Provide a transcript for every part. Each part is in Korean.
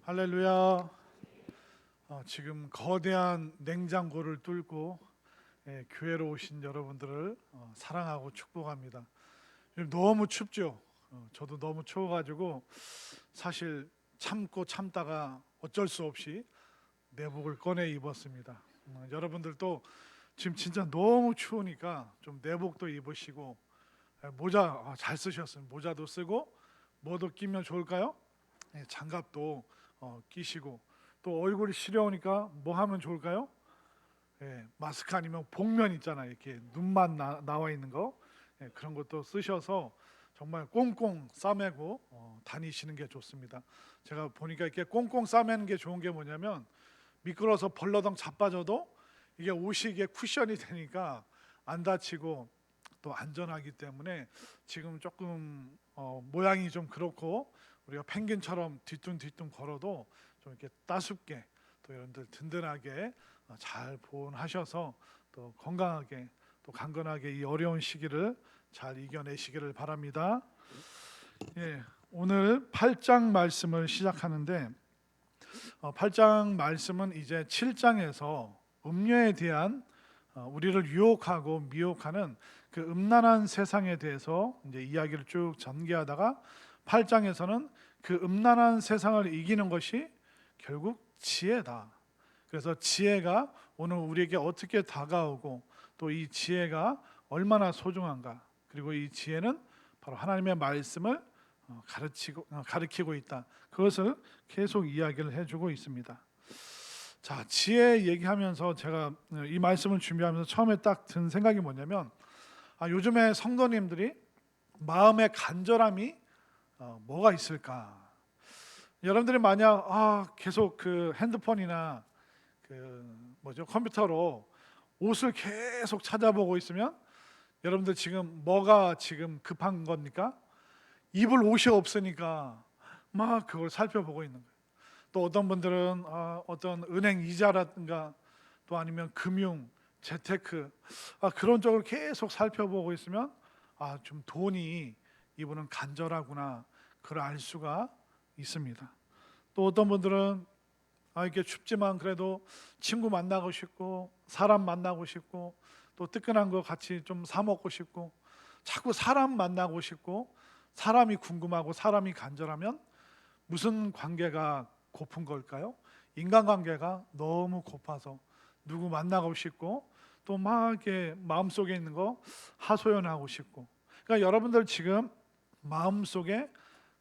할렐루야. 지금 거대한 냉장고를 뚫고 교회로 오신 여러분들을 사랑하고 축복합니다. 지금 너무 춥죠. 저도 너무 추워가지고 사실 참고 참다가 어쩔 수 없이 내복을 꺼내 입었습니다. 여러분들도 지금 진짜 너무 추우니까 좀 내복도 입으시고 모자 잘 쓰셨어요. 모자도 쓰고 뭐도 끼면 좋을까요? 장갑도 끼시고, 또 얼굴이 시려우니까 뭐 하면 좋을까요? 마스크 아니면 복면 있잖아요. 이렇게 눈만 나와 있는 거, 그런 것도 쓰셔서 정말 꽁꽁 싸매고 다니시는 게 좋습니다. 제가 보니까 이렇게 꽁꽁 싸매는 게 좋은 게 뭐냐면 미끄러서 벌러덩 자빠져도 이게 옷이 이게 쿠션이 되니까 안 다치고 또 안전하기 때문에 지금 조금 모양이 좀 그렇고 우리가 펭귄처럼 뒤뚱뒤뚱 걸어도 좀 이렇게 따숩게 또 여러분들 든든하게 잘 보온하셔서 또 건강하게 또 강건하게 이 어려운 시기를 잘 이겨내시기를 바랍니다. 오늘 8장 말씀을 시작하는데 8장 말씀은 이제 7장에서 음료에 대한 우리를 유혹하고 미혹하는 그 음란한 세상에 대해서 이제 이야기를 쭉 전개하다가 8장에서는 그 음란한 세상을 이기는 것이 결국 지혜다. 그래서 지혜가 오늘 우리에게 어떻게 다가오고 또 이 지혜가 얼마나 소중한가, 그리고 이 지혜는 바로 하나님의 말씀을 가르치고 있다. 그것을 계속 이야기를 해주고 있습니다. 자, 지혜 얘기하면서 제가 이 말씀을 준비하면서 처음에 딱 든 생각이 뭐냐면 요즘에 성도님들이 마음의 간절함이 뭐가 있을까? 여러분들이 만약 계속 그 핸드폰이나 컴퓨터로 옷을 계속 찾아보고 있으면 여러분들 지금 뭐가 지금 급한 겁니까? 입을 옷이 없으니까 막 그걸 살펴보고 있는 거예요. 또 어떤 분들은 어떤 은행 이자라든가 또 아니면 금융, 재테크 그런 쪽을 계속 살펴보고 있으면 좀 돈이 이분은 간절하구나, 그걸 알 수가 있습니다. 또 어떤 분들은 이렇게 춥지만 그래도 친구 만나고 싶고 사람 만나고 싶고 또 뜨끈한 거 같이 좀 사 먹고 싶고 자꾸 사람 만나고 싶고 사람이 궁금하고 사람이 간절하면 무슨 관계가 고픈 걸까요? 인간관계가 너무 고파서 누구 만나고 싶고 또 막 이렇게 마음속에 있는 거 하소연하고 싶고, 그러니까 여러분들 지금 마음속에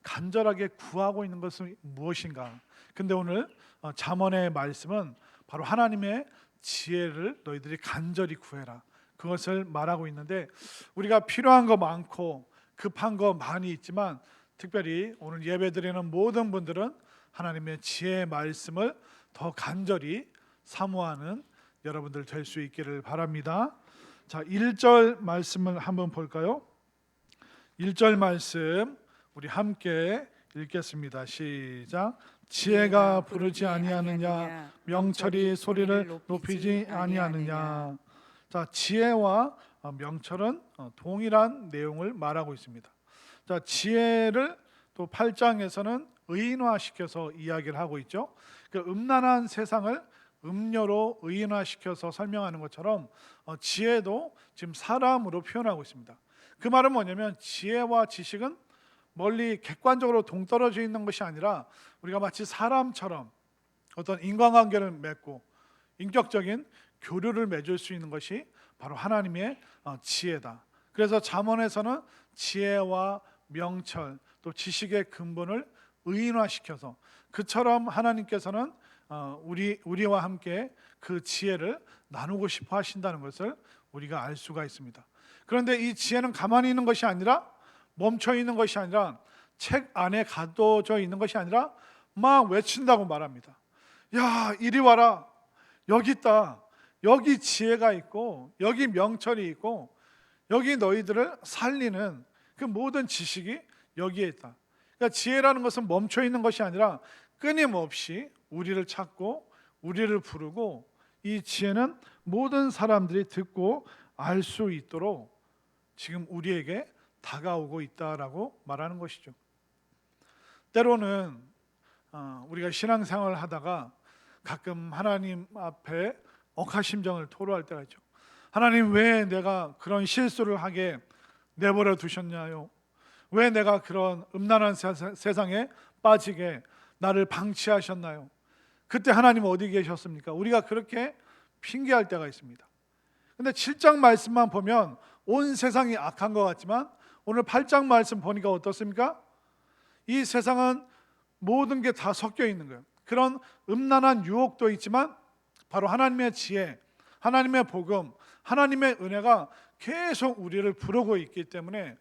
간절하게 구하고 있는 것은 무엇인가? 근데 오늘 잠언의 말씀은 바로 하나님의 지혜를 너희들이 간절히 구해라, 그것을 말하고 있는데, 우리가 필요한 거 많고 급한 거 많이 있지만 특별히 오늘 예배드리는 모든 분들은 하나님의 지혜의 말씀을 더 간절히 사모하는 여러분들 될 수 있기를 바랍니다. 자, 1절 말씀을 한번 볼까요? 1절 말씀 우리 함께 읽겠습니다. 시작. 지혜가 부르지 아니하느냐, 명철이 소리를 높이지 아니하느냐. 자, 지혜와 명철은 동일한 내용을 말하고 있습니다. 자, 지혜를 또 8장에서는 의인화시켜서 이야기를 하고 있죠. 그 음란한 세상을 음료로 의인화시켜서 설명하는 것처럼 지혜도 지금 사람으로 표현하고 있습니다. 그 말은 뭐냐면 지혜와 지식은 멀리 객관적으로 동떨어져 있는 것이 아니라 우리가 마치 사람처럼 어떤 인간관계를 맺고 인격적인 교류를 맺을 수 있는 것이 바로 하나님의 지혜다. 그래서 잠언에서는 지혜와 명철 또 지식의 근본을 의인화시켜서 그처럼 하나님께서는 우리와 함께 그 지혜를 나누고 싶어 하신다는 것을 우리가 알 수가 있습니다. 그런데 이 지혜는 가만히 있는 것이 아니라, 멈춰 있는 것이 아니라, 책 안에 가둬져 있는 것이 아니라 막 외친다고 말합니다. 야, 이리 와라. 여기 있다. 여기 지혜가 있고 여기 명철이 있고 여기 너희들을 살리는 그 모든 지식이 여기에 있다. 그러니까 지혜라는 것은 멈춰 있는 것이 아니라 끊임없이 우리를 찾고 우리를 부르고, 이 지혜는 모든 사람들이 듣고 알 수 있도록 지금 우리에게 다가오고 있다라고 말하는 것이죠. 때로는 우리가 신앙생활을 하다가 가끔 하나님 앞에 억하심정을 토로할 때가 있죠. 하나님, 왜 내가 그런 실수를 하게 내버려 두셨냐요? 왜 내가 그런 음란한 세상에 빠지게 나를 방치하셨나요? 그때 하나님 어디 계셨습니까? 우리가 그렇게 핑계할 때가 있습니다. 근데 7장 말씀만 보면 온 세상이 악한 것 같지만 오늘 8장 말씀 보니까 어떻습니까? 이 세상은 모든 게 다 섞여 있는 거예요. 그런 음란한 유혹도 있지만 바로 하나님의 지혜, 하나님의 복음, 하나님의 은혜가 계속 우리를 부르고 있기 때문에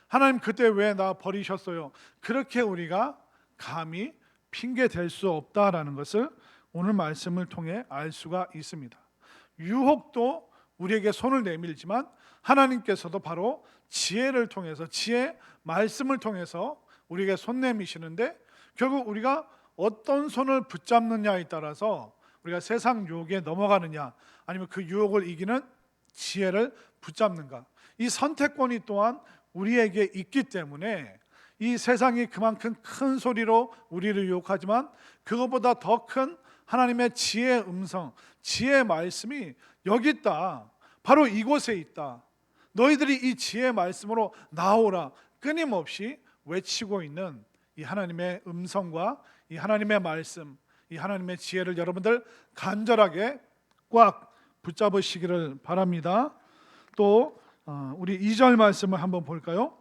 하나님, 그때 왜 나 버리셨어요? 그렇게 우리가 감히 핑계 댈 수 없다라는 것을 오늘 말씀을 통해 알 수가 있습니다. 유혹도 우리에게 손을 내밀지만 하나님께서도 바로 지혜를 통해서, 지혜 말씀을 통해서 우리에게 손 내미시는데, 결국 우리가 어떤 손을 붙잡느냐에 따라서 우리가 세상 유혹에 넘어가느냐, 아니면 그 유혹을 이기는 지혜를 붙잡는가, 이 선택권이 또한 우리에게 있기 때문에 이 세상이 그만큼 큰 소리로 우리를 유혹하지만 그것보다 더 큰 하나님의 지혜의 음성, 지혜의 말씀이 여기 있다, 바로 이곳에 있다, 너희들이 이 지혜의 말씀으로 나오라, 끊임없이 외치고 있는 이 하나님의 음성과 이 하나님의 말씀, 이 하나님의 지혜를 여러분들 간절하게 꽉 붙잡으시기를 바랍니다. 또 우리 2절 말씀을 한번 볼까요?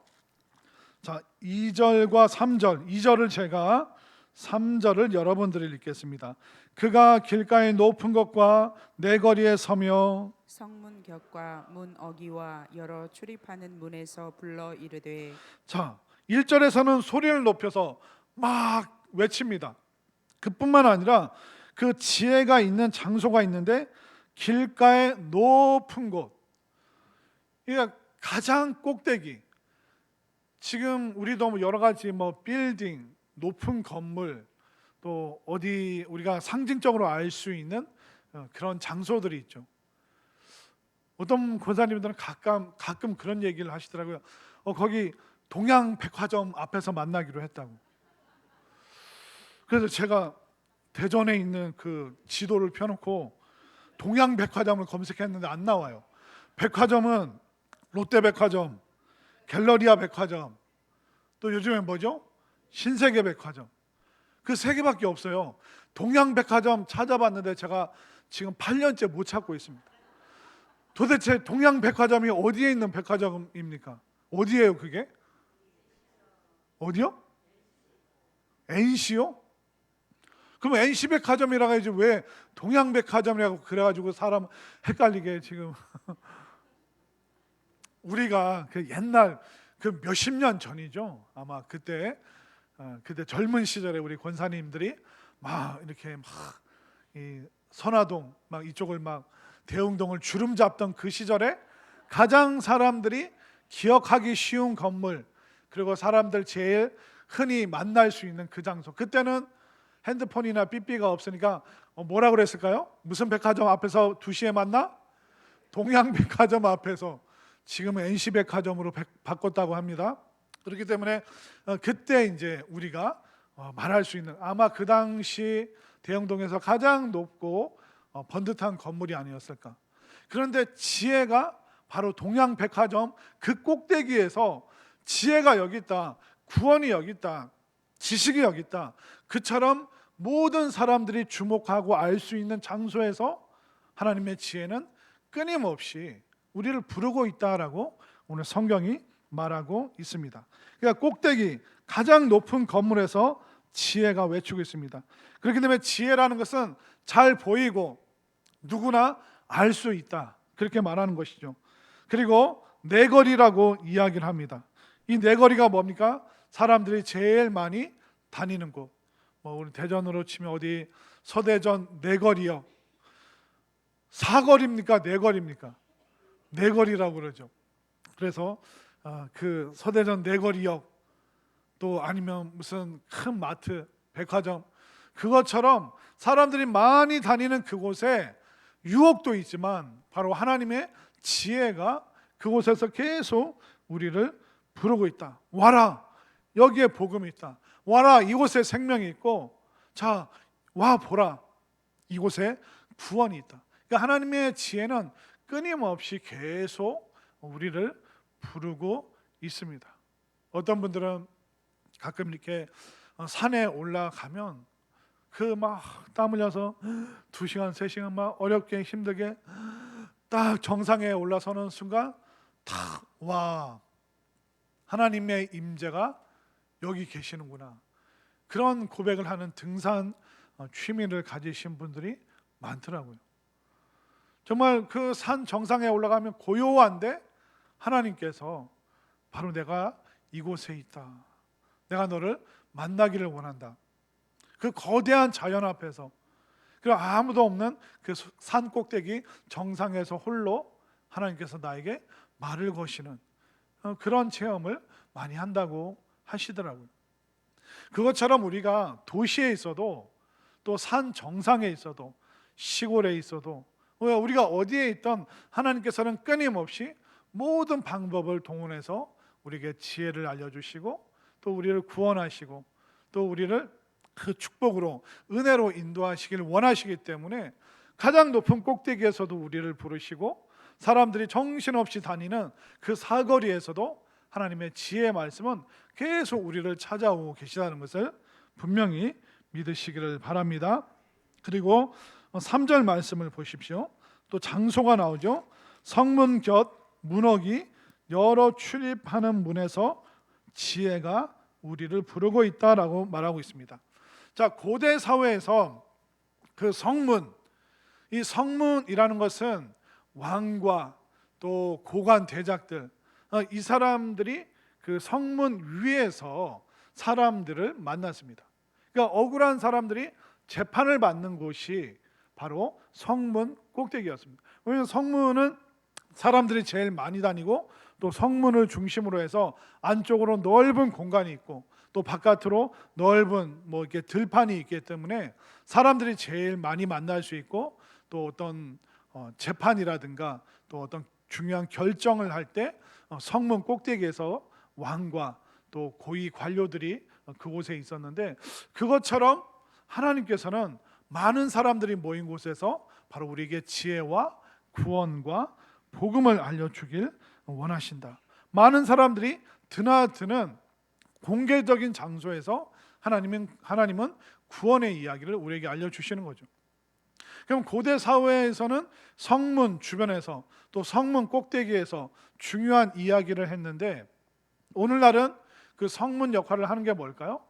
자, 2절과 3절, 2절을 제가 3절을 여러분들이 읽겠습니다. 그가 길가의 높은 곳과 내거리에 서며 성문 곁과 문 어기와 여러 출입하는 문에서 불러 이르되. 자, 1절에서는 소리를 높여서 막 외칩니다. 그뿐만 아니라 그 지혜가 있는 장소가 있는데 길가의 높은 곳, 그러니까 가장 꼭대기. 지금 우리도 여러 가지 빌딩, 높은 건물, 또 어디 우리가 상징적으로 알 수 있는 그런 장소들이 있죠. 어떤 권사님들은 가끔 그런 얘기를 하시더라고요. 거기 동양백화점 앞에서 만나기로 했다고. 그래서 제가 대전에 있는 그 지도를 펴놓고 동양백화점을 검색했는데 안 나와요. 백화점은 롯데백화점, 갤러리아 백화점, 또 요즘에 뭐죠? 신세계백화점. 그 세 개밖에 없어요. 동양백화점 찾아봤는데 제가 지금 8년째 못 찾고 있습니다. 도대체 동양백화점이 어디에 있는 백화점입니까? 어디예요 그게? 어디요? NC요? 그럼 NC백화점이라고 해야지 왜 동양백화점이라고 그래가지고 사람 헷갈리게 지금. 우리가 그 옛날 그 몇십 년 전이죠. 아마 그때 젊은 시절에 우리 권사님들이 막 이렇게 이 선화동 막 이쪽을 막 대흥동을 주름 잡던 그 시절에 가장 사람들이 기억하기 쉬운 건물, 그리고 사람들 제일 흔히 만날 수 있는 그 장소. 그때는 핸드폰이나 삐삐가 없으니까 뭐라 그랬을까요? 무슨 백화점 앞에서 2시에 만나? 동양백화점 앞에서. 지금은 NC백화점으로 바꿨다고 합니다. 그렇기 때문에 그때 이제 우리가 말할 수 있는, 아마 그 당시 대형동에서 가장 높고 번듯한 건물이 아니었을까. 그런데 지혜가 바로 동양백화점 그 꼭대기에서 지혜가 여기 있다, 구원이 여기 있다, 지식이 여기 있다, 그처럼 모든 사람들이 주목하고 알 수 있는 장소에서 하나님의 지혜는 끊임없이 우리를 부르고 있다라고 오늘 성경이 말하고 있습니다. 그러니까 꼭대기, 가장 높은 건물에서 지혜가 외치고 있습니다. 그렇기 때문에 지혜라는 것은 잘 보이고 누구나 알 수 있다, 그렇게 말하는 것이죠. 그리고 내거리라고 이야기를 합니다. 이 내거리가 뭡니까? 사람들이 제일 많이 다니는 곳. 우리 대전으로 치면 어디 서대전 내거리역. 사거리입니까? 내거리입니까? 내거리라고 그러죠. 그래서 그 서대전 내거리역, 또 아니면 무슨 큰 마트, 백화점, 그것처럼 사람들이 많이 다니는 그곳에 유혹도 있지만 바로 하나님의 지혜가 그곳에서 계속 우리를 부르고 있다. 와라, 여기에 복음이 있다. 와라, 이곳에 생명이 있고 자, 와 보라. 이곳에 구원이 있다. 그러니까 하나님의 지혜는 끊임없이 계속 우리를 부르고 있습니다. 어떤 분들은 가끔 이렇게 산에 올라가면 그 막 땀 흘려서 2시간, 3시간 막 어렵게 힘들게 딱 정상에 올라서는 순간 탁 와, 하나님의 임재가 여기 계시는구나. 그런 고백을 하는 등산 취미를 가지신 분들이 많더라고요. 정말 그 산 정상에 올라가면 고요한데 하나님께서 바로 내가 이곳에 있다. 내가 너를 만나기를 원한다. 그 거대한 자연 앞에서, 그리고 아무도 없는 그 산 꼭대기 정상에서 홀로 하나님께서 나에게 말을 거시는 그런 체험을 많이 한다고 하시더라고요. 그것처럼 우리가 도시에 있어도 또 산 정상에 있어도 시골에 있어도 우리가 어디에 있던 하나님께서는 끊임없이 모든 방법을 동원해서 우리에게 지혜를 알려주시고 또 우리를 구원하시고 또 우리를 그 축복으로 은혜로 인도하시길 원하시기 때문에 가장 높은 꼭대기에서도 우리를 부르시고 사람들이 정신없이 다니는 그 사거리에서도 하나님의 지혜의 말씀은 계속 우리를 찾아오고 계시다는 것을 분명히 믿으시기를 바랍니다. 그리고 3절 말씀을 보십시오. 또 장소가 나오죠. 성문 곁 문어기 여러 출입하는 문에서 지혜가 우리를 부르고 있다라고 말하고 있습니다. 자, 고대 사회에서 그 성문, 이 성문이라는 것은 왕과 또 고관 대작들, 이 사람들이 그 성문 위에서 사람들을 만났습니다. 그러니까 억울한 사람들이 재판을 받는 곳이 바로 성문 꼭대기였습니다. 왜냐하면 성문은 사람들이 제일 많이 다니고 또 성문을 중심으로 해서 안쪽으로 넓은 공간이 있고 또 바깥으로 넓은 이렇게 들판이 있기 때문에 사람들이 제일 많이 만날 수 있고 또 어떤 재판이라든가 또 어떤 중요한 결정을 할 때 성문 꼭대기에서 왕과 또 고위 관료들이 그곳에 있었는데 그것처럼 하나님께서는 많은 사람들이 모인 곳에서 바로 우리에게 지혜와 구원과 복음을 알려주길 원하신다. 많은 사람들이 드나드는 공개적인 장소에서 하나님은 구원의 이야기를 우리에게 알려주시는 거죠. 그럼 고대 사회에서는 성문 주변에서 또 성문 꼭대기에서 중요한 이야기를 했는데 오늘날은 그 성문 역할을 하는 게 뭘까요?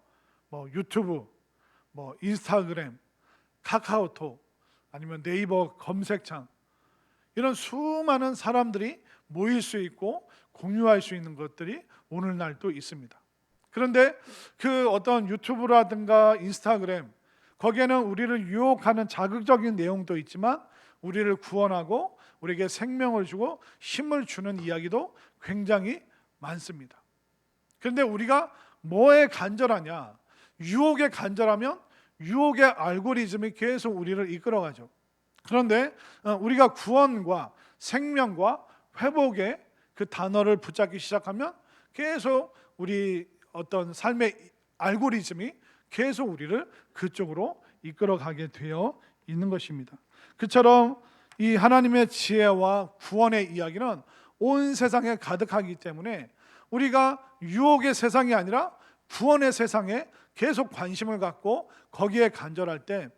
유튜브, 인스타그램, 카카오톡 아니면 네이버 검색창 이런 수많은 사람들이 모일 수 있고 공유할 수 있는 것들이 오늘날도 있습니다. 그런데 그 어떤 유튜브라든가 인스타그램 거기에는 우리를 유혹하는 자극적인 내용도 있지만 우리를 구원하고 우리에게 생명을 주고 힘을 주는 이야기도 굉장히 많습니다. 그런데 우리가 뭐에 간절하냐? 유혹에 간절하면 유혹의 알고리즘이 계속 우리를 이끌어가죠. 그런데 우리가 구원과 생명과 회복의 그 단어를 붙잡기 시작하면 계속 우리 어떤 삶의 알고리즘이 계속 우리를 그쪽으로 이끌어가게 되어 있는 것입니다. 그처럼 이 하나님의 지혜와 구원의 이야기는 온 세상에 가득하기 때문에 우리가 유혹의 세상이 아니라 구원의 세상에 계속 관심을 갖고 거기에 간절할 때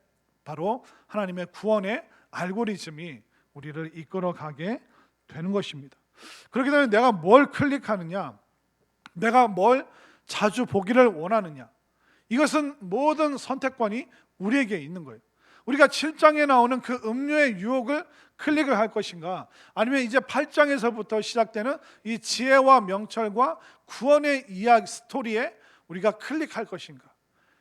바로 하나님의 구원의 알고리즘이 우리를 이끌어가게 되는 것입니다. 그렇기 때문에 내가 뭘 클릭하느냐, 내가 뭘 자주 보기를 원하느냐, 이것은 모든 선택권이 우리에게 있는 거예요. 우리가 7장에 나오는 그 음료의 유혹을 클릭을 할 것인가, 아니면 이제 8장에서부터 시작되는 이 지혜와 명철과 구원의 이야기 스토리에 우리가 클릭할 것인가.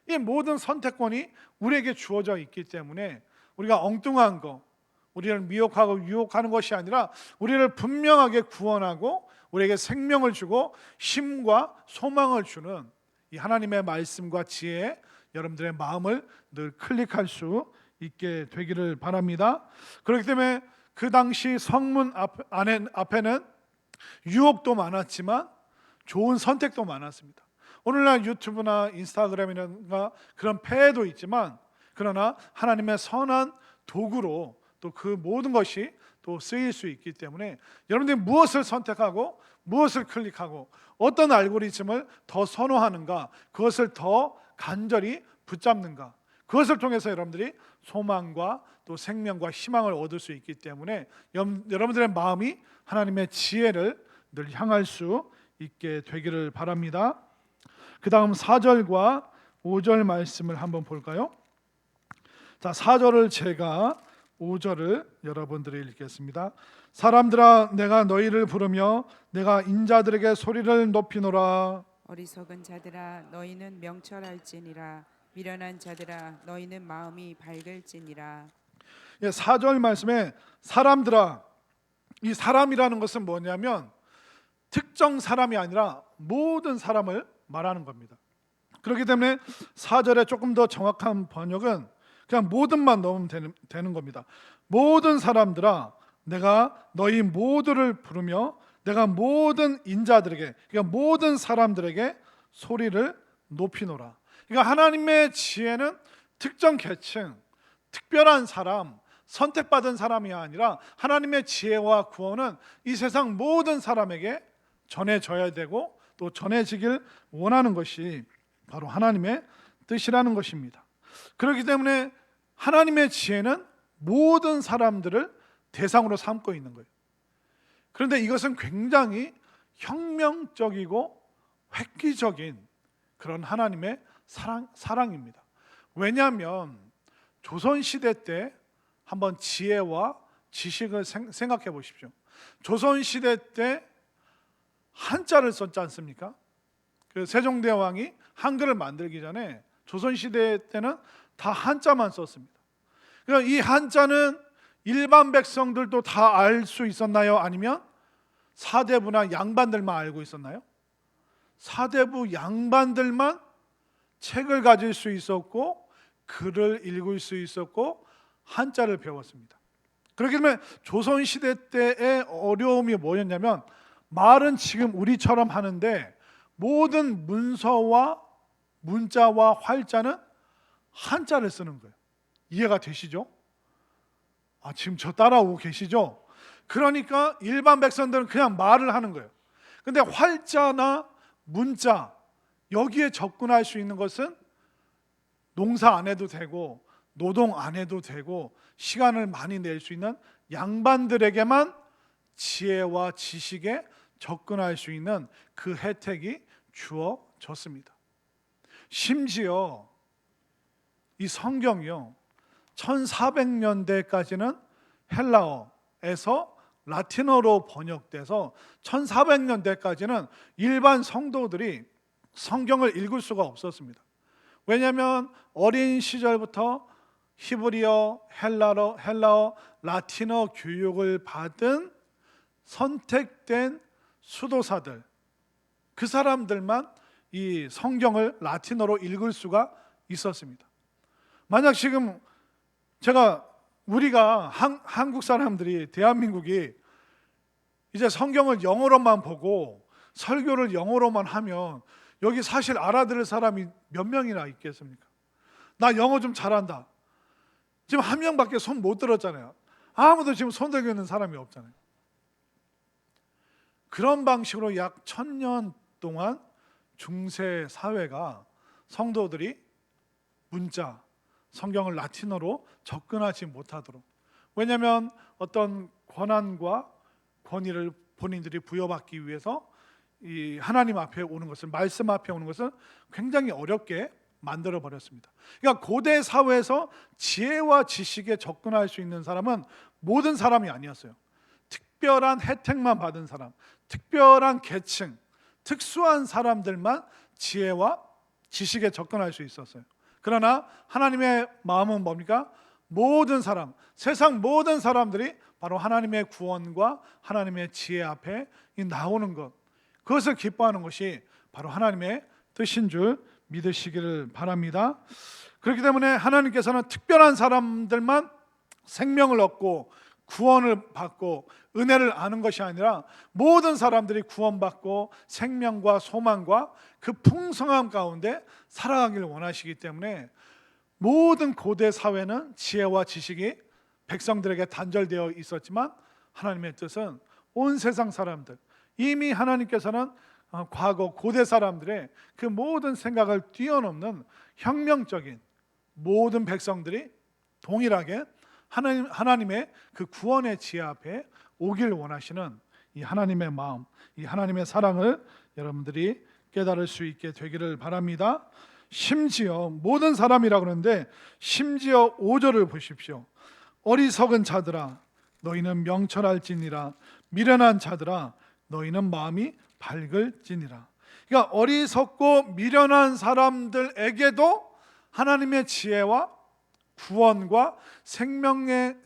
이 모든 선택권이 우리에게 주어져 있기 때문에 우리가 엉뚱한 거, 우리를 미혹하고 유혹하는 것이 아니라 우리를 분명하게 구원하고 우리에게 생명을 주고 힘과 소망을 주는 이 하나님의 말씀과 지혜에 여러분들의 마음을 늘 클릭할 수 있게 되기를 바랍니다. 그렇기 때문에 그 당시 성문 앞에는 유혹도 많았지만 좋은 선택도 많았습니다. 오늘날 유튜브나 인스타그램이나 그런 폐해도 있지만, 그러나 하나님의 선한 도구로 또 그 모든 것이 또 쓰일 수 있기 때문에 여러분들이 무엇을 선택하고 무엇을 클릭하고 어떤 알고리즘을 더 선호하는가, 그것을 더 간절히 붙잡는가, 그것을 통해서 여러분들이 소망과 또 생명과 희망을 얻을 수 있기 때문에 여러분들의 마음이 하나님의 지혜를 늘 향할 수 있게 되기를 바랍니다. 그 다음 4절과 5절 말씀을 한번 볼까요? 자, 4절을 제가 5절을 여러분들이 읽겠습니다. 사람들아, 내가 너희를 부르며 내가 인자들에게 소리를 높이노라. 어리석은 자들아 너희는 명철할지니라. 미련한 자들아 너희는 마음이 밝을지니라. 4절 말씀에 사람들아, 이 사람이라는 것은 뭐냐면 특정 사람이 아니라 모든 사람을 말하는 겁니다. 그렇기 때문에 4절에 조금 더 정확한 번역은 그냥 모든만 넣으면 되는 겁니다. 모든 사람들아, 내가 너희 모두를 부르며 내가 모든 인자들에게, 그러니까 모든 사람들에게 소리를 높이노라. 그러니까 하나님의 지혜는 특정 계층, 특별한 사람, 선택받은 사람이 아니라 하나님의 지혜와 구원은 이 세상 모든 사람에게 전해져야 되고 또 전해지길 원하는 것이 바로 하나님의 뜻이라는 것입니다. 그렇기 때문에 하나님의 지혜는 모든 사람들을 대상으로 삼고 있는 거예요. 그런데 이것은 굉장히 혁명적이고 획기적인 그런 하나님의 사랑입니다. 왜냐하면 조선시대 때 한번 지혜와 지식을 생각해 보십시오. 조선시대 때 한자를 썼지 않습니까? 그 세종대왕이 한글을 만들기 전에 조선시대 때는 다 한자만 썼습니다. 그러니까 이 한자는 일반 백성들도 다 알 수 있었나요? 아니면 사대부나 양반들만 알고 있었나요? 사대부 양반들만 책을 가질 수 있었고 글을 읽을 수 있었고 한자를 배웠습니다. 그렇기 때문에 조선시대 때의 어려움이 뭐였냐면 말은 지금 우리처럼 하는데 모든 문서와 문자와 활자는 한자를 쓰는 거예요. 이해가 되시죠? 지금 저 따라오고 계시죠? 그러니까 일반 백성들은 그냥 말을 하는 거예요. 근데 활자나 문자 여기에 접근할 수 있는 것은 농사 안 해도 되고 노동 안 해도 되고 시간을 많이 낼 수 있는 양반들에게만 지혜와 지식에 접근할 수 있는 그 혜택이 주어졌습니다. 심지어 이 성경이요 1400년대까지는 헬라어에서 라틴어로 번역돼서 1400년대까지는 일반 성도들이 성경을 읽을 수가 없었습니다. 왜냐하면 어린 시절부터 히브리어, 헬라어, 라틴어 교육을 받은 선택된 수도사들, 그 사람들만 이 성경을 라틴어로 읽을 수가 있었습니다. 만약 지금 우리가 한국 사람들이, 대한민국이 이제 성경을 영어로만 보고 설교를 영어로만 하면 여기 사실 알아들을 사람이 몇 명이나 있겠습니까? 나 영어 좀 잘한다. 지금 한 명밖에 손 못 들었잖아요. 아무도 지금 손 들고 있는 사람이 없잖아요. 그런 방식으로 약 1000년 동안 중세 사회가 성도들이 문자, 성경을 라틴어로 접근하지 못하도록, 왜냐하면 어떤 권한과 권위를 본인들이 부여받기 위해서 이 하나님 앞에 오는 것을, 말씀 앞에 오는 것을 굉장히 어렵게 만들어 버렸습니다. 그러니까 고대 사회에서 지혜와 지식에 접근할 수 있는 사람은 모든 사람이 아니었어요. 특별한 혜택만 받은 사람, 특별한 계층, 특수한 사람들만 지혜와 지식에 접근할 수 있었어요. 그러나 하나님의 마음은 뭡니까? 모든 사람, 세상 모든 사람들이 바로 하나님의 구원과 하나님의 지혜 앞에 나오는 것, 그것을 기뻐하는 것이 바로 하나님의 뜻인 줄 믿으시기를 바랍니다. 그렇기 때문에 하나님께서는 특별한 사람들만 생명을 얻고 구원을 받고 은혜를 아는 것이 아니라 모든 사람들이 구원받고 생명과 소망과 그 풍성함 가운데 살아가길 원하시기 때문에 모든 고대 사회는 지혜와 지식이 백성들에게 단절되어 있었지만 하나님의 뜻은 온 세상 사람들, 이미 하나님께서는 과거 고대 사람들의 그 모든 생각을 뛰어넘는 혁명적인 모든 백성들이 동일하게 하나님의 그 구원의 지혜 앞에 오길 원하시는 이 하나님의 마음, 이 하나님의 사랑을 여러분들이 깨달을 수 있게 되기를 바랍니다. 심지어 모든 사람이라 그러는데 심지어 5절을 보십시오. 어리석은 자들아 너희는 명철할지니라, 미련한 자들아 너희는 마음이 밝을지니라. 그러니까 어리석고 미련한 사람들에게도 하나님의 지혜와 구원과 생명의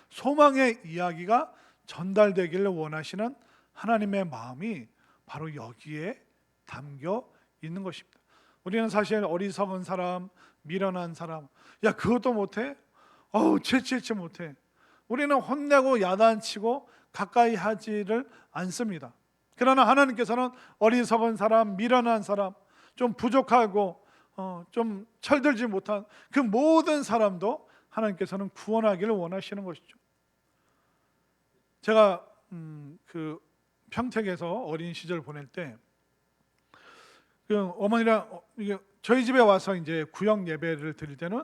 소망의 이야기가 전달되기를 원하시는 하나님의 마음이 바로 여기에 담겨 있는 것입니다. 우리는 사실 어리석은 사람, 미련한 사람, 야 그것도 못해? 채 못해. 우리는 혼내고 야단치고 가까이 하지를 않습니다. 그러나 하나님께서는 어리석은 사람, 미련한 사람, 좀 부족하고 좀 철들지 못한 그 모든 사람도 하나님께서는 구원하기를 원하시는 것이죠. 제가 그 평택에서 어린 시절 보낼 때 그 어머니랑 저희 집에 와서 이제 구역 예배를 드릴 때는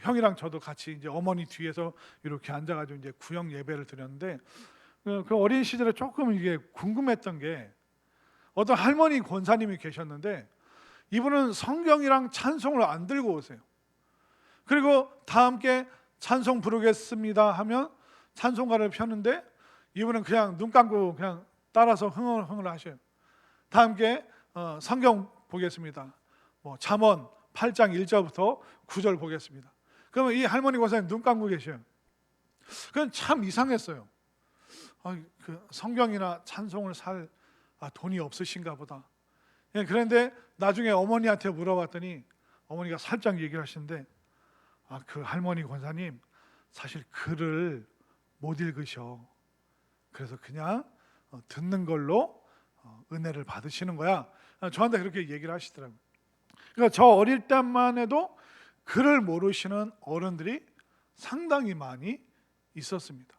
형이랑 저도 같이 이제 어머니 뒤에서 이렇게 앉아가지고 이제 구역 예배를 드렸는데 그 어린 시절에 조금 이게 궁금했던 게 어떤 할머니 권사님이 계셨는데 이분은 성경이랑 찬송을 안 들고 오세요. 그리고 다 함께 찬송 부르겠습니다 하면 찬송가를 펴는데 이분은 그냥 눈 감고 그냥 따라서 흥얼흥얼 하셔요. 다 함께 성경 보겠습니다. 잠언 8장 1절부터 9절 보겠습니다. 그러면 이 할머니 권사님 눈 감고 계셔요. 그건 참 이상했어요. 그 성경이나 찬송을 살 돈이 없으신가 보다. 그런데 나중에 어머니한테 물어봤더니 어머니가 살짝 얘기를 하시는데 그 할머니 권사님 사실 글을 못 읽으셔. 그래서 그냥 듣는 걸로 은혜를 받으시는 거야. 저한테 그렇게 얘기를 하시더라고요. 그러니까 저 어릴 때만 해도 글을 모르시는 어른들이 상당히 많이 있었습니다.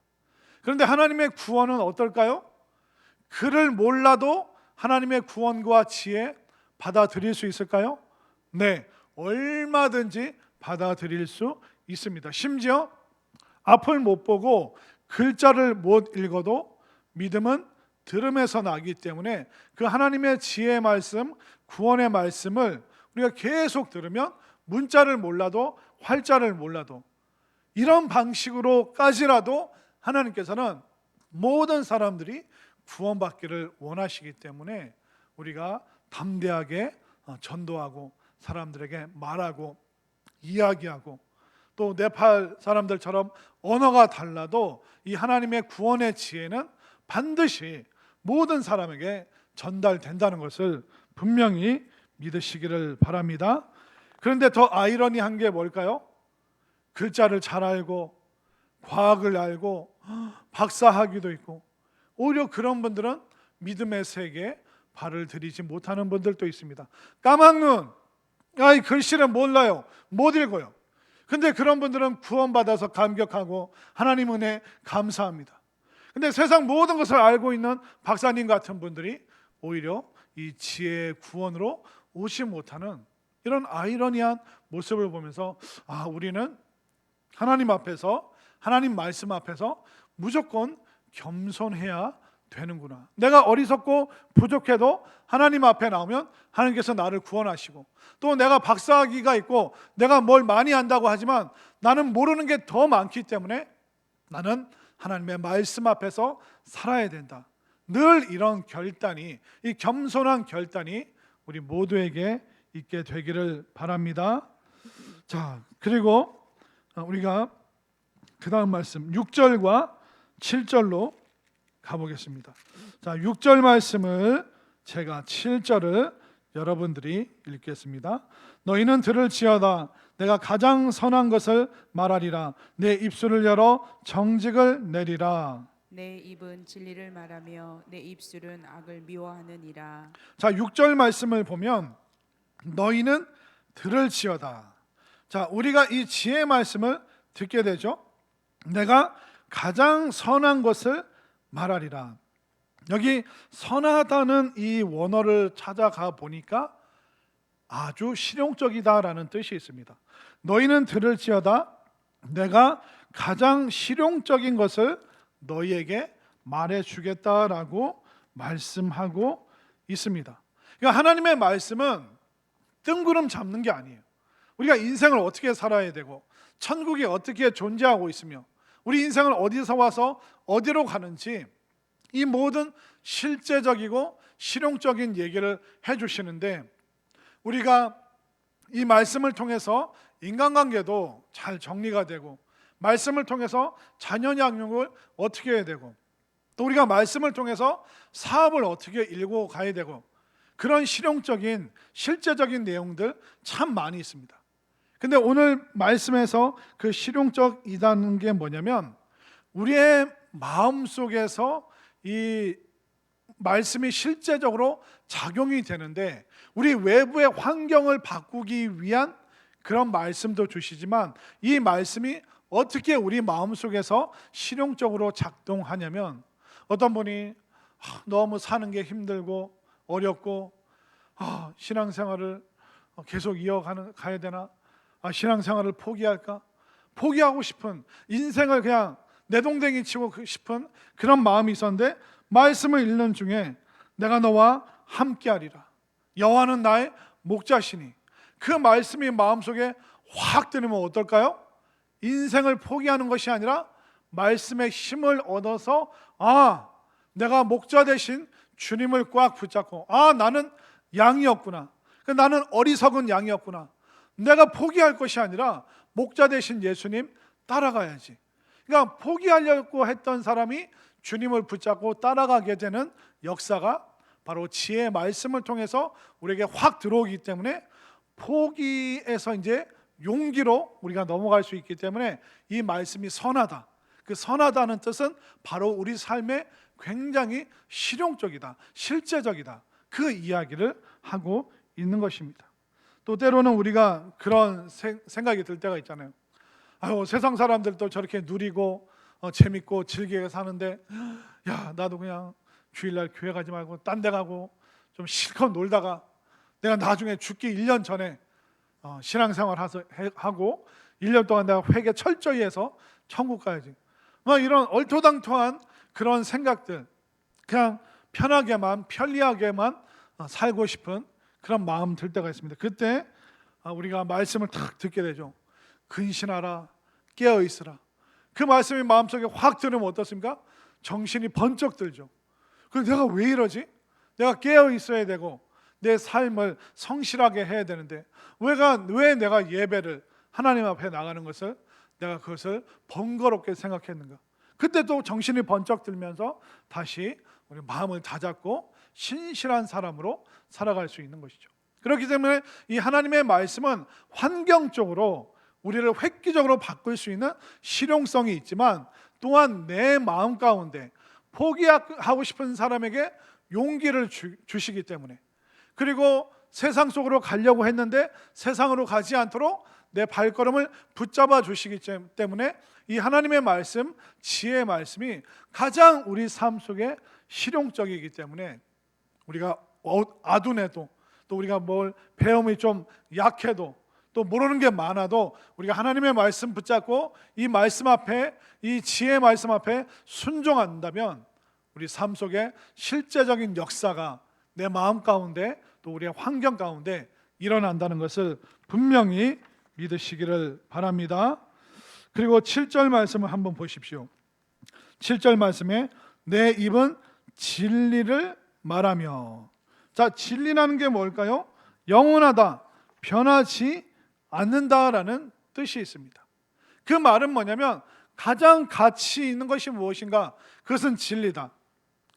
그런데 하나님의 구원은 어떨까요? 글을 몰라도 하나님의 구원과 지혜 받아들일 수 있을까요? 네, 얼마든지 받아들일 수 있습니다. 심지어 앞을 못 보고 글자를 못 읽어도 믿음은 들음에서 나기 때문에 그 하나님의 지혜의 말씀, 구원의 말씀을 우리가 계속 들으면 문자를 몰라도 활자를 몰라도 이런 방식으로까지라도 하나님께서는 모든 사람들이 구원받기를 원하시기 때문에 우리가 담대하게 전도하고 사람들에게 말하고 이야기하고 또 네팔 사람들처럼 언어가 달라도 이 하나님의 구원의 지혜는 반드시 모든 사람에게 전달된다는 것을 분명히 믿으시기를 바랍니다. 그런데 더 아이러니한 게 뭘까요? 글자를 잘 알고 과학을 알고 박사학위도 있고 오히려 그런 분들은 믿음의 세계에 발을 들이지 못하는 분들도 있습니다. 까막눈, 글씨를 몰라요, 못 읽어요. 근데 그런 분들은 구원받아서 감격하고 하나님 은혜 감사합니다. 근데 세상 모든 것을 알고 있는 박사님 같은 분들이 오히려 이 지혜의 구원으로 오지 못하는 이런 아이러니한 모습을 보면서 우리는 하나님 앞에서, 하나님 말씀 앞에서 무조건 겸손해야 되는구나. 내가 어리석고 부족해도 하나님 앞에 나오면 하나님께서 나를 구원하시고, 또 내가 박사학위가 있고 내가 뭘 많이 안다고 하지만 나는 모르는 게 더 많기 때문에 나는 하나님의 말씀 앞에서 살아야 된다. 늘 이런 결단이, 이 겸손한 결단이 우리 모두에게 있게 되기를 바랍니다. 자, 그리고 우리가 그 다음 말씀 6절과 7절로 가보겠습니다. 자, 6절 말씀을 제가 7절을 여러분들이 읽겠습니다. 너희는 들을지어다 내가 가장 선한 것을 말하리라. 내 입술을 열어 정직을 내리라. 내 입은 진리를 말하며 내 입술은 악을 미워하느니라. 자, 6절 말씀을 보면 너희는 들을지어다. 자, 우리가 이 지혜 말씀을 듣게 되죠. 내가 가장 선한 것을 말하리라. 여기 선하다는 이 원어를 찾아가 보니까 아주 실용적이다라는 뜻이 있습니다. 너희는 들을지어다 내가 가장 실용적인 것을 너희에게 말해주겠다라고 말씀하고 있습니다. 그러니까 하나님의 말씀은 뜬구름 잡는 게 아니에요. 우리가 인생을 어떻게 살아야 되고 천국이 어떻게 존재하고 있으며 우리 인생을 어디서 와서 어디로 가는지 이 모든 실제적이고 실용적인 얘기를 해주시는데 우리가 이 말씀을 통해서 인간관계도 잘 정리가 되고 말씀을 통해서 자녀 양육을 어떻게 해야 되고 또 우리가 말씀을 통해서 사업을 어떻게 일고 가야 되고 그런 실용적인 실제적인 내용들 참 많이 있습니다. 근데 오늘 말씀에서 그 실용적이라는 게 뭐냐면 우리의 마음속에서 이 말씀이 실제적으로 작용이 되는데 우리 외부의 환경을 바꾸기 위한 그런 말씀도 주시지만 이 말씀이 어떻게 우리 마음속에서 실용적으로 작동하냐면 어떤 분이 너무 사는 게 힘들고 어렵고 신앙생활을 계속 가야 되나? 신앙생활을 포기할까? 포기하고 싶은 인생을 그냥 내동댕이 치고 싶은 그런 마음이 있었는데 말씀을 읽는 중에 내가 너와 함께하리라. 여호와는 나의 목자시니 그 말씀이 마음속에 확 들으면 어떨까요? 인생을 포기하는 것이 아니라 말씀의 힘을 얻어서 내가 목자 대신 주님을 꽉 붙잡고 나는 양이었구나. 나는 어리석은 양이었구나. 내가 포기할 것이 아니라 목자 대신 예수님 따라가야지. 그러니까 포기하려고 했던 사람이 주님을 붙잡고 따라가게 되는 역사가 바로 지혜의 말씀을 통해서 우리에게 확 들어오기 때문에 포기에서 이제 용기로 우리가 넘어갈 수 있기 때문에 이 말씀이 선하다. 그 선하다는 뜻은 바로 우리 삶에 굉장히 실용적이다, 실제적이다. 그 이야기를 하고 있는 것입니다. 또 때로는 우리가 그런 생각이 들 때가 있잖아요. 세상 사람들도 저렇게 누리고 재밌고 즐기게 사는데 나도 그냥 주일날 교회 가지 말고 딴 데 가고 좀 실컷 놀다가 내가 나중에 죽기 1년 전에 신앙생활 하고 1년 동안 내가 회개 철저히 해서 천국 가야지. 이런 얼토당토한 그런 생각들, 그냥 편리하게만 살고 싶은 그런 마음 들 때가 있습니다. 그때 우리가 말씀을 탁 듣게 되죠. 근신하라, 깨어 있으라. 그 말씀이 마음속에 확 들으면 어떻습니까? 정신이 번쩍 들죠. 그럼 내가 왜 이러지? 내가 깨어 있어야 되고 내 삶을 성실하게 해야 되는데 왜 내가 예배를 하나님 앞에 나가는 것을 내가 그것을 번거롭게 생각했는가? 그때 또 정신이 번쩍 들면서 다시 우리 마음을 다잡고 신실한 사람으로 살아갈 수 있는 것이죠. 그렇기 때문에 이 하나님의 말씀은 환경적으로 우리를 획기적으로 바꿀 수 있는 실용성이 있지만 또한 내 마음 가운데 포기하고 싶은 사람에게 용기를 주시기 때문에 그리고 세상 속으로 가려고 했는데 세상으로 가지 않도록 내 발걸음을 붙잡아 주시기 때문에 이 하나님의 말씀, 지혜의 말씀이 가장 우리 삶 속에 실용적이기 때문에 우리가 아둔해도 또 우리가 뭘 배움이 좀 약해도 또 모르는 게 많아도 우리가 하나님의 말씀 붙잡고 이 말씀 앞에 이 지혜의 말씀 앞에 순종한다면 우리 삶 속에 실제적인 역사가 내 마음 가운데 또 우리의 환경 가운데 일어난다는 것을 분명히 믿으시기를 바랍니다. 그리고 7절 말씀을 한번 보십시오. 7절 말씀에 내 입은 진리를 말하며. 자, 진리라는 게 뭘까요? 영원하다, 변하지 않는다라는 뜻이 있습니다. 그 말은 뭐냐면 가장 가치 있는 것이 무엇인가? 그것은 진리다.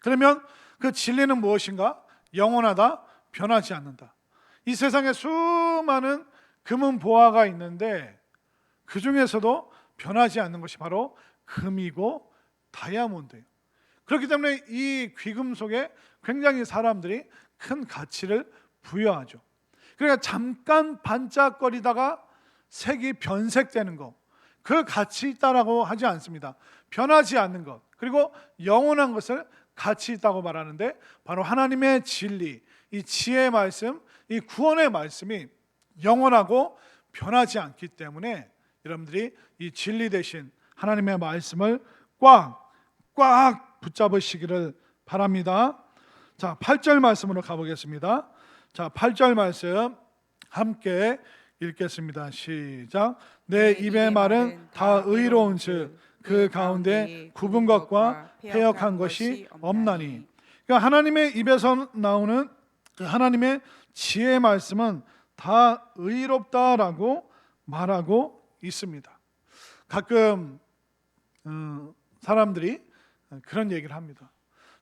그러면 그 진리는 무엇인가? 영원하다, 변하지 않는다. 이 세상에 수많은 금은 보화가 있는데 그 중에서도 변하지 않는 것이 바로 금이고 다이아몬드예요. 그렇기 때문에 이 귀금속에 굉장히 사람들이 큰 가치를 부여하죠. 그러니까 잠깐 반짝거리다가 색이 변색되는 것, 그 가치 있다라고 하지 않습니다. 변하지 않는 것, 그리고 영원한 것을 가치 있다고 말하는데 바로 하나님의 진리, 이 지혜의 말씀, 이 구원의 말씀이 영원하고 변하지 않기 때문에 여러분들이 이 진리 대신 하나님의 말씀을 꽉 붙잡으시기를 바랍니다. 자, 8절 말씀으로 가보겠습니다. 자, 8절 말씀 함께 읽겠습니다. 시작. 내 입의 말은 다 의로운즉 그 가운데 굽은 것과 패역한 것이 없나니. 그러니까 하나님의 입에서 나오는 그 하나님의 지혜의 말씀은 다 의롭다라고 말하고 있습니다. 가끔 사람들이 그런 얘기를 합니다.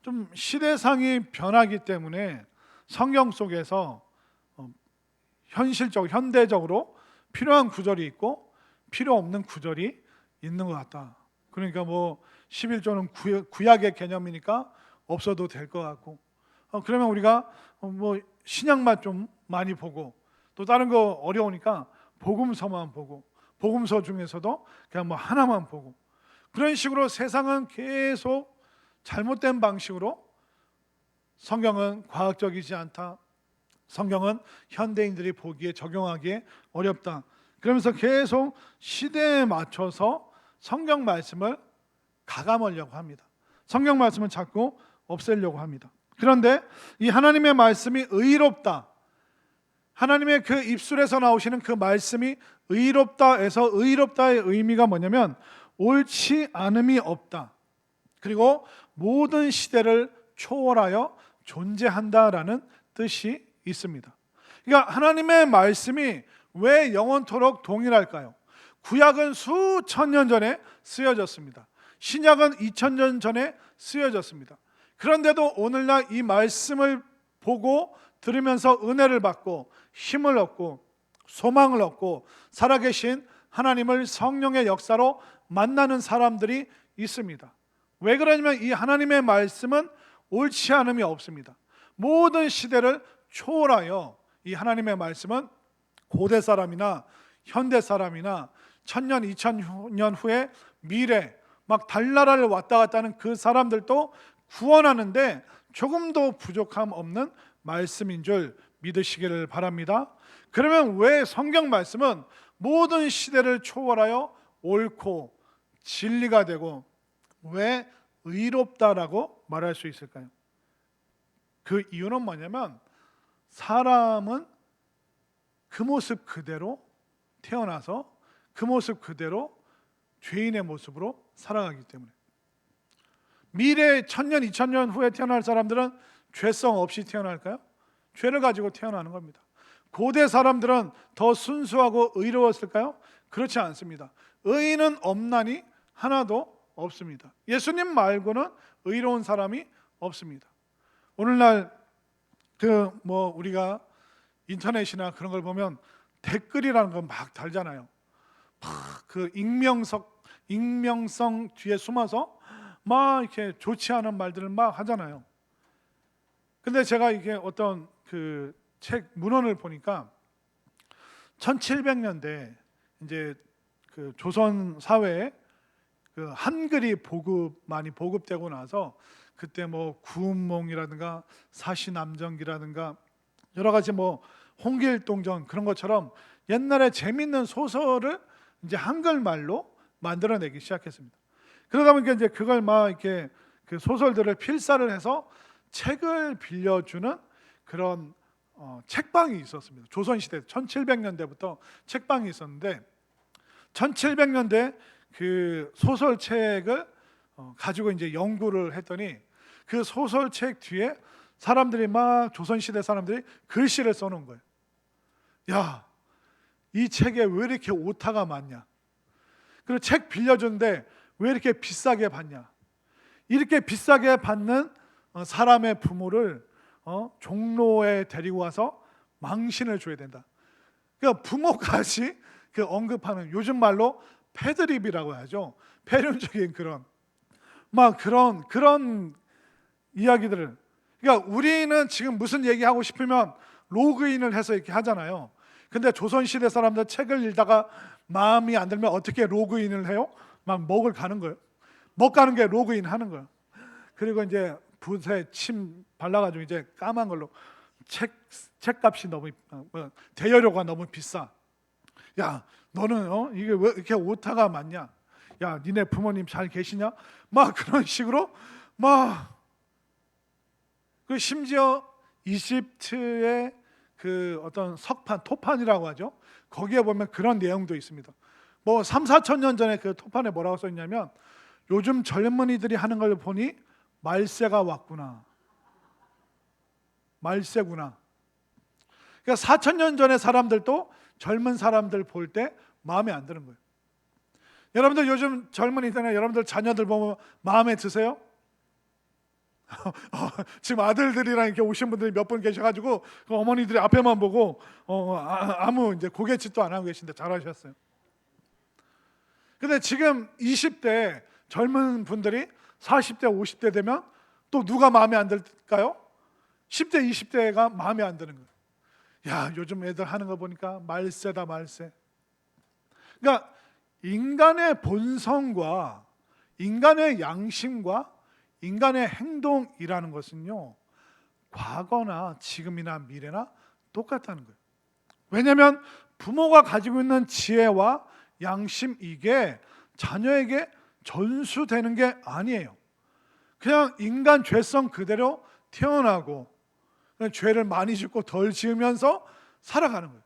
좀 시대상이 변하기 때문에 성경 속에서 현대적으로 필요한 구절이 있고 필요 없는 구절이 있는 것 같다. 그러니까 뭐 11조는 구약의 개념이니까 없어도 될 것 같고, 그러면 우리가 뭐 신약만 좀 많이 보고, 또 다른 거 어려우니까 복음서만 보고, 복음서 중에서도 그냥 뭐 하나만 보고, 그런 식으로 세상은 계속 잘못된 방식으로 성경은 과학적이지 않다, 성경은 현대인들이 보기에 적용하기에 어렵다, 그러면서 계속 시대에 맞춰서 성경 말씀을 가감하려고 합니다. 성경 말씀을 자꾸 없애려고 합니다. 그런데 이 하나님의 말씀이 의롭다, 하나님의 그 입술에서 나오시는 그 말씀이 의롭다에서 의롭다의 의미가 뭐냐면 옳지 않음이 없다, 그리고 모든 시대를 초월하여 존재한다라는 뜻이 있습니다. 그러니까 하나님의 말씀이 왜 영원토록 동일할까요? 구약은 수천 년 전에 쓰여졌습니다. 신약은 2000년 전에 쓰여졌습니다. 그런데도 오늘날 이 말씀을 보고 들으면서 은혜를 받고 힘을 얻고 소망을 얻고 살아계신 하나님을 성령의 역사로 만나는 사람들이 있습니다. 왜 그러냐면 이 하나님의 말씀은 옳지 않음이 없습니다. 모든 시대를 초월하여 이 하나님의 말씀은 고대 사람이나 현대 사람이나 1000년, 2000년 후에 미래 막 달나라를 왔다 갔다 하는 그 사람들도 구원하는데 조금도 부족함 없는 말씀인 줄 믿으시기를 바랍니다. 그러면 왜 성경 말씀은 모든 시대를 초월하여 옳고 진리가 되고 왜 의롭다라고 말할 수 있을까요? 그 이유는 뭐냐면 사람은 그 모습 그대로 태어나서 그 모습 그대로 죄인의 모습으로 살아가기 때문에, 미래 1000년, 2000년 후에 태어날 사람들은 죄성 없이 태어날까요? 죄를 가지고 태어나는 겁니다. 고대 사람들은 더 순수하고 의로웠을까요? 그렇지 않습니다. 의인은 없나니 하나도 없습니다. 예수님 말고는 의로운 사람이 없습니다. 오늘날 우리가 인터넷이나 그런 걸 보면 댓글이라는 건 막 달잖아요. 막 그 익명성 뒤에 숨어서 막 이렇게 좋지 않은 말들을 막 하잖아요. 근데 제가 이게 어떤 그 책 문헌을 보니까 1700년대 이제 그 조선 사회에 그 한글이 많이 보급되고 나서 그때 뭐 구운몽이라든가 사시남정기라든가 여러 가지 뭐 홍길동전 그런 것처럼 옛날에 재밌는 소설을 이제 한글말로 만들어내기 시작했습니다. 그러다 보니까 이제 그걸 막 이렇게 그 소설들을 필사를 해서 책을 빌려주는 그런 책방이 있었습니다. 조선시대 1700년대부터 책방이 있었는데 1700년대 그 소설책을 가지고 이제 연구를 했더니 그 소설책 뒤에 사람들이 막 조선시대 사람들이 글씨를 써놓은 거예요. 야, 이 책에 왜 이렇게 오타가 많냐? 그리고 책 빌려줬는데 왜 이렇게 비싸게 받냐? 이렇게 비싸게 받는 사람의 부모를 종로에 데리고 와서 망신을 줘야 된다. 그러니까 부모까지 그 언급하는, 요즘 말로 패드립이라고 하죠. 폐륜적인 그런 이야기들을, 그러니까 우리는 지금 무슨 얘기하고 싶으면 로그인을 해서 이렇게 하잖아요. 근데 조선시대 사람들 책을 읽다가 마음이 안 들면 어떻게 로그인을 해요? 막 먹을 가는 거예요. 먹 가는 게 로그인 하는 거예요. 그리고 이제 붓에 침 발라가지고 이제 까만 걸로 책값이 너무 대여료가 너무 비싸. 야, 너는 이게 왜 이렇게 오타가 많냐? 야, 니네 부모님 잘 계시냐? 막 그런 식으로 그 심지어 이집트의 그 어떤 석판, 토판이라고 하죠. 거기에 보면 그런 내용도 있습니다. 뭐 3, 4천 년 전에 그 토판에 뭐라고 써 있냐면, 요즘 젊은이들이 하는 걸 보니 말세가 왔구나. 말세구나. 그러니까 4천 년 전의 사람들도 젊은 사람들 볼 때 마음에 안 드는 거예요. 여러분들 요즘 젊은이들이나 여러분들 자녀들 보면 마음에 드세요? 지금 아들들이랑 이렇게 오신 분들이 몇 분 계셔가지고 그 어머니들이 앞에만 보고 아무 이제 고개짓도 안 하고 계신데 잘하셨어요. 근데 지금 20대 젊은 분들이 40대 50대 되면 또 누가 마음에 안 들까요? 10대 20대가 마음에 안 드는 거예요. 야, 요즘 애들 하는 거 보니까 말세다, 말세. 그러니까 인간의 본성과 인간의 양심과 인간의 행동이라는 것은요, 과거나 지금이나 미래나 똑같다는 거예요. 왜냐하면 부모가 가지고 있는 지혜와 양심, 이게 자녀에게 전수되는 게 아니에요. 그냥 인간 죄성 그대로 태어나고 그냥 죄를 많이 짓고 덜 지으면서 살아가는 거예요.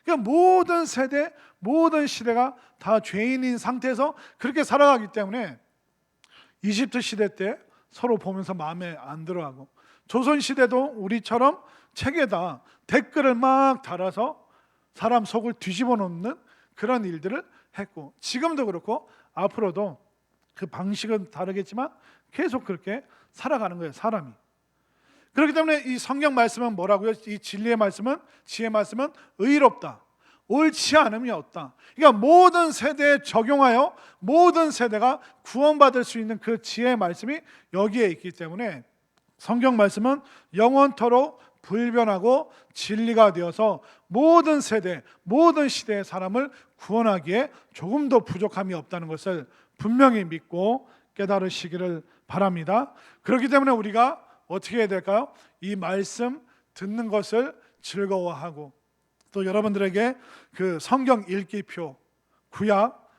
그러니까 모든 세대, 모든 시대가 다 죄인인 상태에서 그렇게 살아가기 때문에 이집트 시대 때 서로 보면서 마음에 안 들어하고, 조선 시대도 우리처럼 책에다 댓글을 막 달아서 사람 속을 뒤집어 놓는 그런 일들을 했고, 지금도 그렇고 앞으로도 그 방식은 다르겠지만 계속 그렇게 살아가는 거예요, 사람이. 그렇기 때문에 이 성경 말씀은 뭐라고요? 이 진리의 말씀은, 지혜의 말씀은 의롭다, 옳지 않음이 없다. 그러니까 모든 세대에 적용하여 모든 세대가 구원받을 수 있는 그 지혜의 말씀이 여기에 있기 때문에 성경 말씀은 영원토록 불변하고 진리가 되어서 모든 세대, 모든 시대의 사람을 구원하기에 조금도 부족함이 없다는 것을 분명히 믿고 깨달으시기를 바랍니다. 그렇기 때문에 우리가 어떻게 해야 될까요? 이 말씀 듣는 것을 즐거워하고, 또 여러분들에게 그 성경 읽기표, 구약,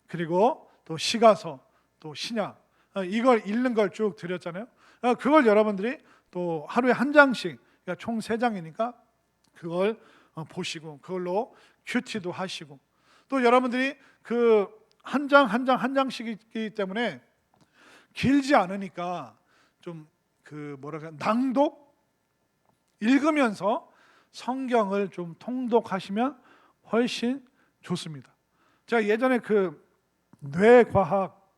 그리고 또 시가서, 또 신약, 이걸 읽는 걸 쭉 드렸잖아요. 그걸 여러분들이 또 하루에 한 장씩, 그러니까 총 3장이니까 그걸 보시고 그걸로 큐티도 하시고, 또 여러분들이 그 한 장 한 장씩이기 때문에 길지 않으니까 좀 그 낭독, 읽으면서 성경을 좀 통독하시면 훨씬 좋습니다. 제가 예전에 그 뇌과학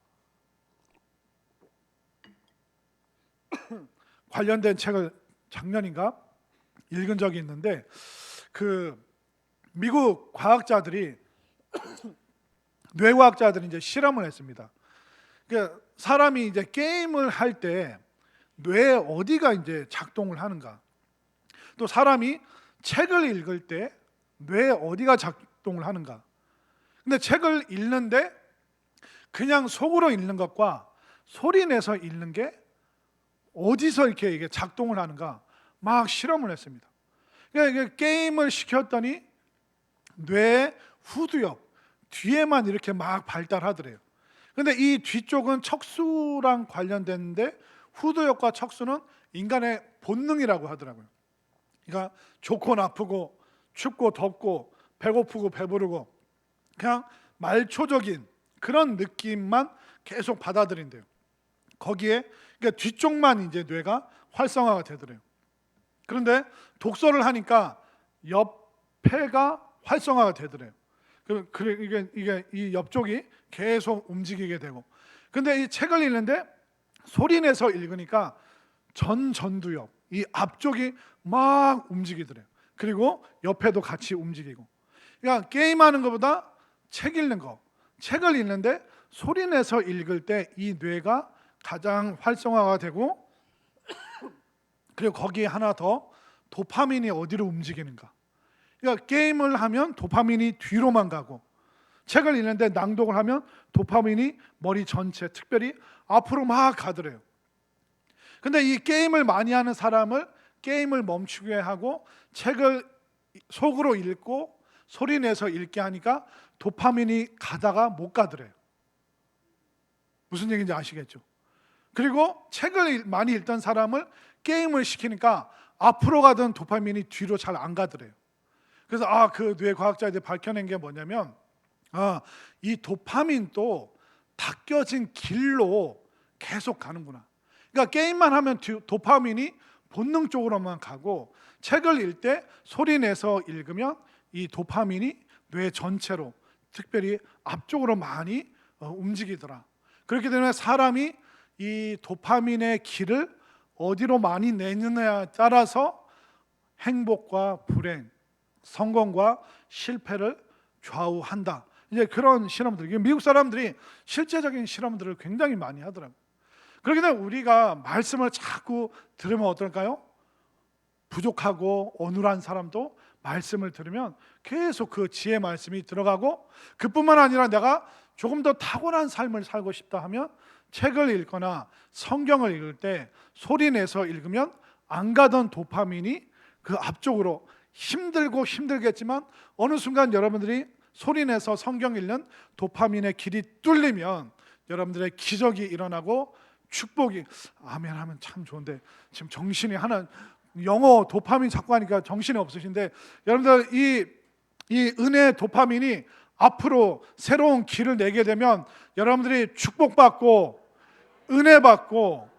관련된 책을 작년인가 읽은 적이 있는데, 그 미국 과학자들이 뇌과학자들이 이제 실험을 했습니다. 그러니까 사람이 이제 게임을 할 때 뇌에 어디가 이제 작동을 하는가, 또 사람이 책을 읽을 때 뇌에 어디가 작동을 하는가. 근데 책을 읽는데 그냥 속으로 읽는 것과 소리 내서 읽는 게 어디서 이렇게 이게 작동을 하는가 막 실험을 했습니다. 그러니까 이게 게임을 시켰더니 뇌의 후두엽 뒤에만 이렇게 막 발달하더래요. 근데 이 뒤쪽은 척수랑 관련됐는데 후두엽과 척수는 인간의 본능이라고 하더라고요. 그러니까 좋고 나쁘고 춥고 덥고 배고프고 배부르고 그냥 말초적인 그런 느낌만 계속 받아들인대요. 거기에 그러니까 뒤쪽만 이제 뇌가 활성화가 되더래요. 그런데 독서를 하니까 옆폐가 활성화가 되더래요. 이게 이 옆쪽이 계속 움직이게 되고, 근데 이 책을 읽는데 소리 내서 읽으니까 전두엽, 이 앞쪽이 막 움직이더래요. 그리고 옆에도 같이 움직이고. 그러니까 게임하는 것보다 책 읽는 거, 책을 읽는데 소리 내서 읽을 때 이 뇌가 가장 활성화가 되고, 그리고 거기에 하나 더, 도파민이 어디로 움직이는가. 그러니까 게임을 하면 도파민이 뒤로만 가고, 책을 읽는데 낭독을 하면 도파민이 머리 전체, 특별히 앞으로 막 가더래요. 근데 이 게임을 많이 하는 사람을 게임을 멈추게 하고 책을 속으로 읽고 소리 내서 읽게 하니까 도파민이 가다가 못 가더래요. 무슨 얘기인지 아시겠죠? 그리고 책을 많이 읽던 사람을 게임을 시키니까 앞으로 가던 도파민이 뒤로 잘 안 가더래요. 그래서 그 뇌 과학자들이 밝혀낸 게 뭐냐면, 이 도파민도 닦여진 길로 계속 가는구나. 그러니까 게임만 하면 도파민이 본능 쪽으로만 가고, 책을 읽을 때 소리 내서 읽으면 이 도파민이 뇌 전체로, 특별히 앞쪽으로 많이 움직이더라. 그렇기 때문에 사람이 이 도파민의 길을 어디로 많이 내느냐에 따라서 행복과 불행, 성공과 실패를 좌우한다. 이제 그런 실험들, 미국 사람들이 실제적인 실험들을 굉장히 많이 하더라고요. 그렇기 때문에 우리가 말씀을 자꾸 들으면 어떨까요? 부족하고 어눌한 사람도 말씀을 들으면 계속 그 지혜 말씀이 들어가고, 그뿐만 아니라 내가 조금 더 탁월한 삶을 살고 싶다 하면 책을 읽거나 성경을 읽을 때 소리 내서 읽으면 안 가던 도파민이 그 앞쪽으로, 힘들고 힘들겠지만 어느 순간 여러분들이 소리 내서 성경 읽는 도파민의 길이 뚫리면 여러분들의 기적이 일어나고 축복이, 아멘 하면 참 좋은데 지금 정신이 하나, 영어 도파민 자꾸 하니까 정신이 없으신데, 여러분들 이 은혜의 도파민이 앞으로 새로운 길을 내게 되면 여러분들이 축복받고 은혜 받고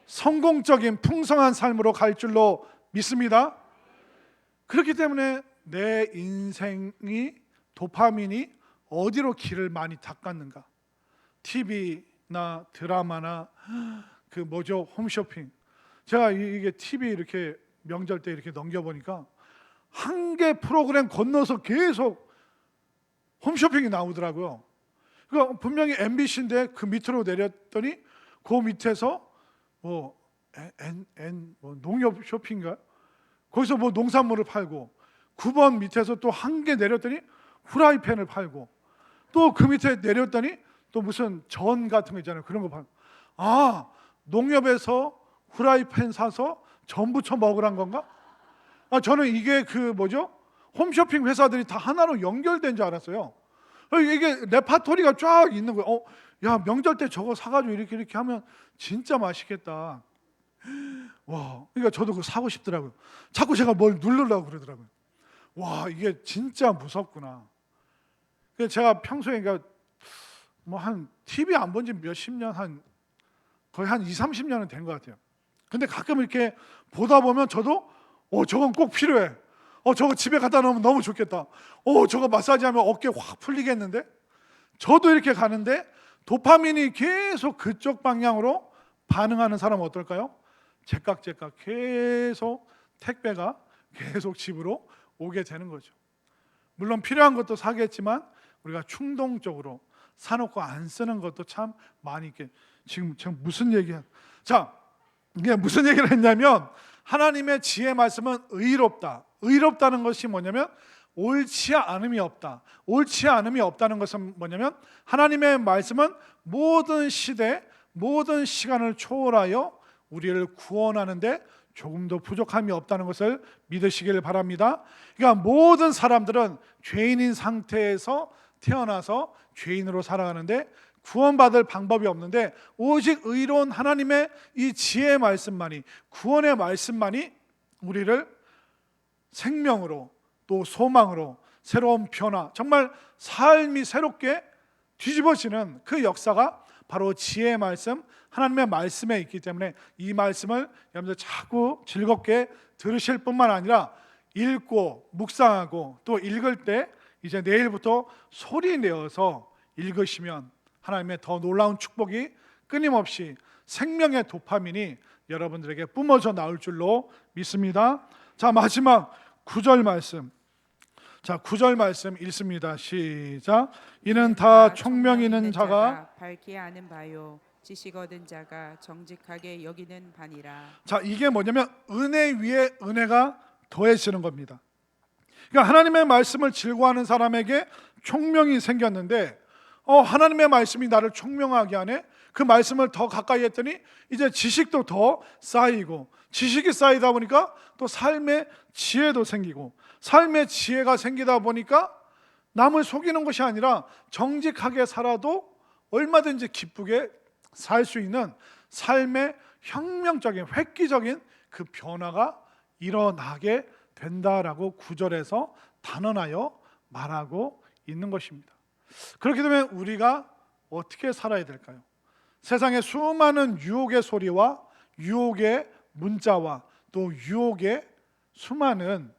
성공적인 풍성한 삶으로 갈 줄로 믿습니다. 그렇기 때문에 내 인생이, 도파민이 어디로 길을 많이 닦았는가? TV나 드라마나 홈쇼핑. 제가 이게 TV 이렇게 명절 때 이렇게 넘겨보니까 한 개 프로그램 건너서 계속 홈쇼핑이 나오더라고요. 그러니까 분명히 MBC인데 그 밑으로 내렸더니 그 밑에서 농협 쇼핑인가? 거기서 농산물을 팔고, 9번 밑에서 또 한 개 내렸더니 후라이팬을 팔고, 또 그 밑에 내렸더니 또 무슨 전 같은 거 있잖아요. 그런 거 팔고. 농협에서 후라이팬 사서 전 부쳐 먹으란 건가? 저는 이게 홈쇼핑 회사들이 다 하나로 연결된 줄 알았어요. 이게 레파토리가 쫙 있는 거예요. 야, 명절 때 저거 사가지고 이렇게 하면 진짜 맛있겠다. 와, 그러니까 저도 그거 사고 싶더라고요. 자꾸 제가 뭘 누르려고 그러더라고요. 와, 이게 진짜 무섭구나. 그래서 제가 평소에 한 TV 안 본 지 몇십 년, 거의 한 20-30년은 된 것 같아요. 근데 가끔 이렇게 보다 보면 저도 저건 꼭 필요해. 저거 집에 갖다 놓으면 너무 좋겠다. 저거 마사지하면 어깨 확 풀리겠는데? 저도 이렇게 가는데 도파민이 계속 그쪽 방향으로 반응하는 사람은 어떨까요? 제깍제깍 계속 택배가 계속 집으로 오게 되는 거죠. 물론 필요한 것도 사겠지만 우리가 충동적으로 사놓고 안 쓰는 것도 참 많이 있게. 지금 무슨 얘기야? 자, 이게 무슨 얘기를 했냐면, 하나님의 지혜 말씀은 의롭다. 의롭다는 것이 뭐냐면 옳지 않음이 없다. 옳지 않음이 없다는 것은 뭐냐면 하나님의 말씀은 모든 시대, 모든 시간을 초월하여 우리를 구원하는데 조금도 부족함이 없다는 것을 믿으시길 바랍니다. 그러니까 모든 사람들은 죄인인 상태에서 태어나서 죄인으로 살아가는데 구원받을 방법이 없는데, 오직 의로운 하나님의 이 지혜의 말씀만이, 구원의 말씀만이 우리를 생명으로, 또 소망으로, 새로운 변화, 정말 삶이 새롭게 뒤집어지는 그 역사가 바로 지혜의 말씀, 하나님의 말씀에 있기 때문에 이 말씀을 여러분들 자꾸 즐겁게 들으실 뿐만 아니라 읽고 묵상하고 또 읽을 때 이제 내일부터 소리 내어서 읽으시면 하나님의 더 놀라운 축복이 끊임없이, 생명의 도파민이 여러분들에게 뿜어져 나올 줄로 믿습니다. 자, 마지막 9절 말씀. 자, 9절 말씀 읽습니다. 시작. 이는 다 총명 있는 자가 밝게 아는 바요 지식 얻은 자가 정직하게 여기는 바니라. 자, 이게 뭐냐면 은혜 위에 은혜가 더해지는 겁니다. 그러니까 하나님의 말씀을 즐거워하는 사람에게 총명이 생겼는데 하나님의 말씀이 나를 총명하게 하네. 그 말씀을 더 가까이 했더니 이제 지식도 더 쌓이고, 지식이 쌓이다 보니까 또 삶의 지혜도 생기고, 삶의 지혜가 생기다 보니까 남을 속이는 것이 아니라 정직하게 살아도 얼마든지 기쁘게 살 수 있는 삶의 혁명적인 획기적인 그 변화가 일어나게 된다라고 9절에서 단언하여 말하고 있는 것입니다. 그렇게 되면 우리가 어떻게 살아야 될까요? 세상의 수많은 유혹의 소리와 유혹의 문자와 또 유혹의 수많은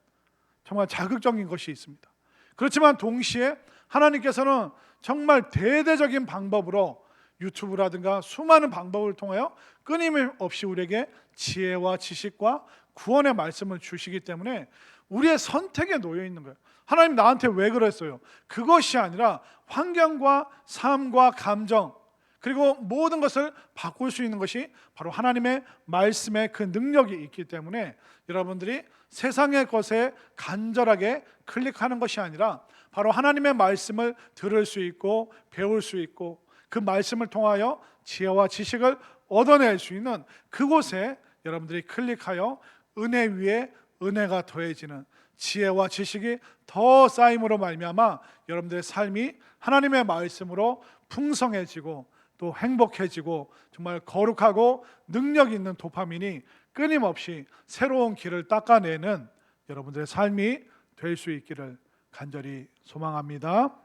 정말 자극적인 것이 있습니다. 그렇지만 동시에 하나님께서는 정말 대대적인 방법으로 유튜브라든가 수많은 방법을 통하여 끊임없이 우리에게 지혜와 지식과 구원의 말씀을 주시기 때문에 우리의 선택에 놓여 있는 거예요. 하나님 나한테 왜 그랬어요? 그것이 아니라 환경과 삶과 감정 그리고 모든 것을 바꿀 수 있는 것이 바로 하나님의 말씀의 그 능력이 있기 때문에 여러분들이 세상의 것에 간절하게 클릭하는 것이 아니라 바로 하나님의 말씀을 들을 수 있고 배울 수 있고 그 말씀을 통하여 지혜와 지식을 얻어낼 수 있는 그곳에 여러분들이 클릭하여 은혜 위에 은혜가 더해지는 지혜와 지식이 더 쌓임으로 말미암아 여러분들의 삶이 하나님의 말씀으로 풍성해지고 또 행복해지고 정말 거룩하고 능력 있는 도파민이 끊임없이 새로운 길을 닦아내는 여러분들의 삶이 될 수 있기를 간절히 소망합니다.